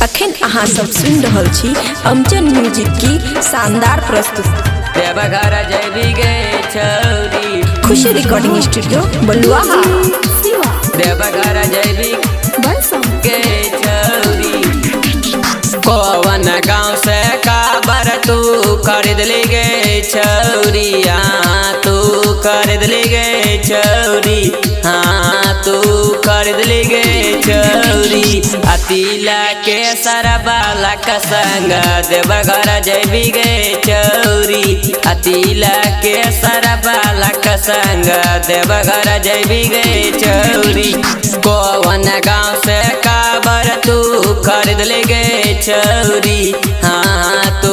अखन अहाँ सब सुन रहल छी अमचन म्यूजिक की शानदार प्रस्तुति। देवघर जैबी गे छौरी, खुशी रिकॉर्डिंग स्टूडियो बलुआ। देवघर जैबी गे छौरी, कौन गाँव से काबर तू खरीद ली गे छौरी। हाँ तू खरीद ली गे छौरी, हाँ तू खरीद ली गे छौरी। अतीला के सरबाला का संग देवघर जैबी गे छौरी। अतीला के सरबाला का संग देवघर जैबी गे छौरी। कौन गाँव से काबर तू खरीद ले गे छौरी। हाँ तू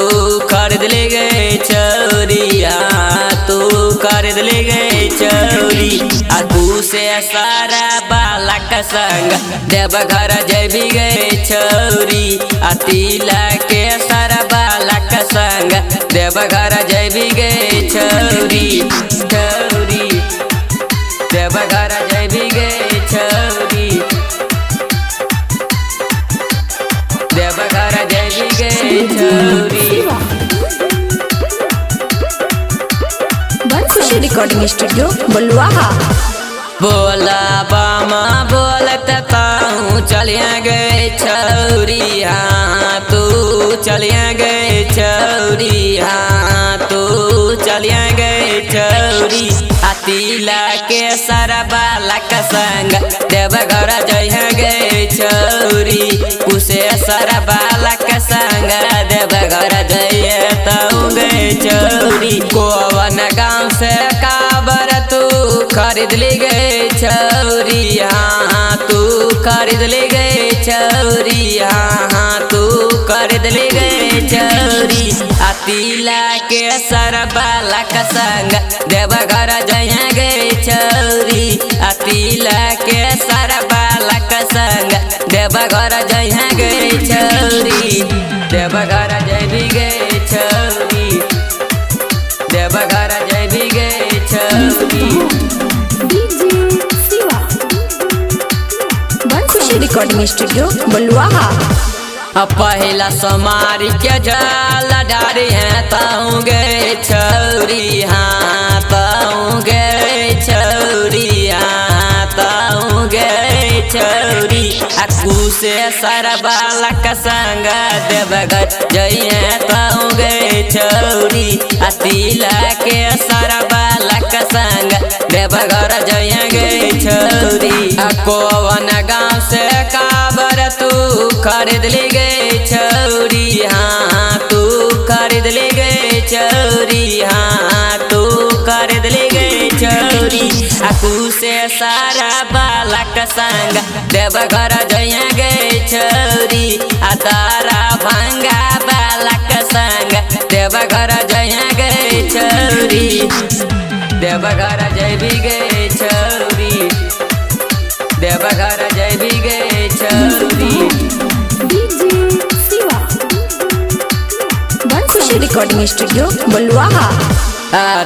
खरीद ले गे छौरी, हाँ तू खरीद ले गे छौरी। अगू से सारा बाला का संग देवघर जैबी गे छौरी। अतीला के सारा बाला का संग देवघर जैबी गे छौरी। छौरी देवघर जैबी गे छौरी, देवघर जैबी गे छौरी। खुशी रिकॉर्डिंग स्टूडियो बलुआ। बोला बामा बोलत ताऊ चलिया गए छौरी। हाँ तू चलिया गए छौरी, हाँ तू चलिया गए छौरी। अतीला के सरबाला का संग देवघर जइहा गए छौरी। कुसे सरबाला का संग देवघर जइए तऊ गए छौरी। कौन गाँव से काबर तू खरीद ली गए छौरी। हाँ तू खरीद ले गए छौरी, हाँ तू खरीद ले गए छौरी। अतीला के सरबाला का संग देवघर जइहा गए छौरी। अतीला के सरबाला का संग देवघर जइहा गए छौरी। देवघर जैबी गए छौरी, देवघर जैबी गए छौरी। खुशी रिकॉर्डिंग स्टूडियो बलुआ। पहला सोमारी के जल डारी है ताऊ गए छौरी। हाँ ताऊ गए छौरी, हाँ ताऊ गए छौरी। अकू से सरबाला का संग देवघर जइहे ताऊ गए छौरी। अतीला के सरबाला का संग देवघर जइहे गए छौरी। कौन गाँव से काबर तू खरीद ले गए छौरी। हाँ तू खरीद ले गए छौरी, हाँ तू खरीद ले गए छौरी। अकू से सारा बाला का संग देवघर जइहा गए छौरी। तारा भंगा बाला का संग देवघर जइहा गए छौरी। देवघर जैबी गए छौरी, देवघर जैबी गए छौरी। खुशी रिकॉर्डिंग स्टूडियो बलुआ।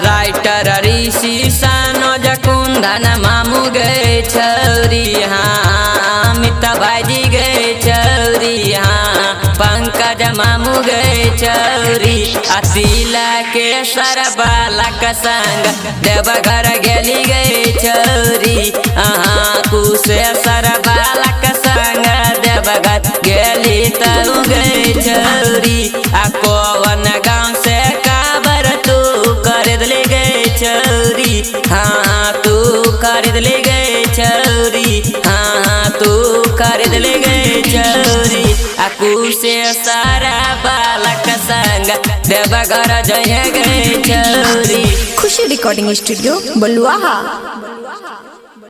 राइटर ऋषि सनोज कुंदन मामू गए छौरी। हाँ अमिता भाईजी गए छौरी, हाँ पंकज मामू गए छौरी। अतीला के सरबाला का संग देवघर गेली गए छौरी। हाँ कुसे सरबाला का संग देवघर गेली तऊ गए छौरी। कौन गाँव से काबर तू खरीद ले गए छौरी। हाँ तू खरीद ले गए छौरी, हाँ तू खरीद ले गए छौरी। अकू से सारा बाला का संग देवघर जइहा गए छौरी। खुशी रिकॉर्डिंग स्टूडियो बलुआ।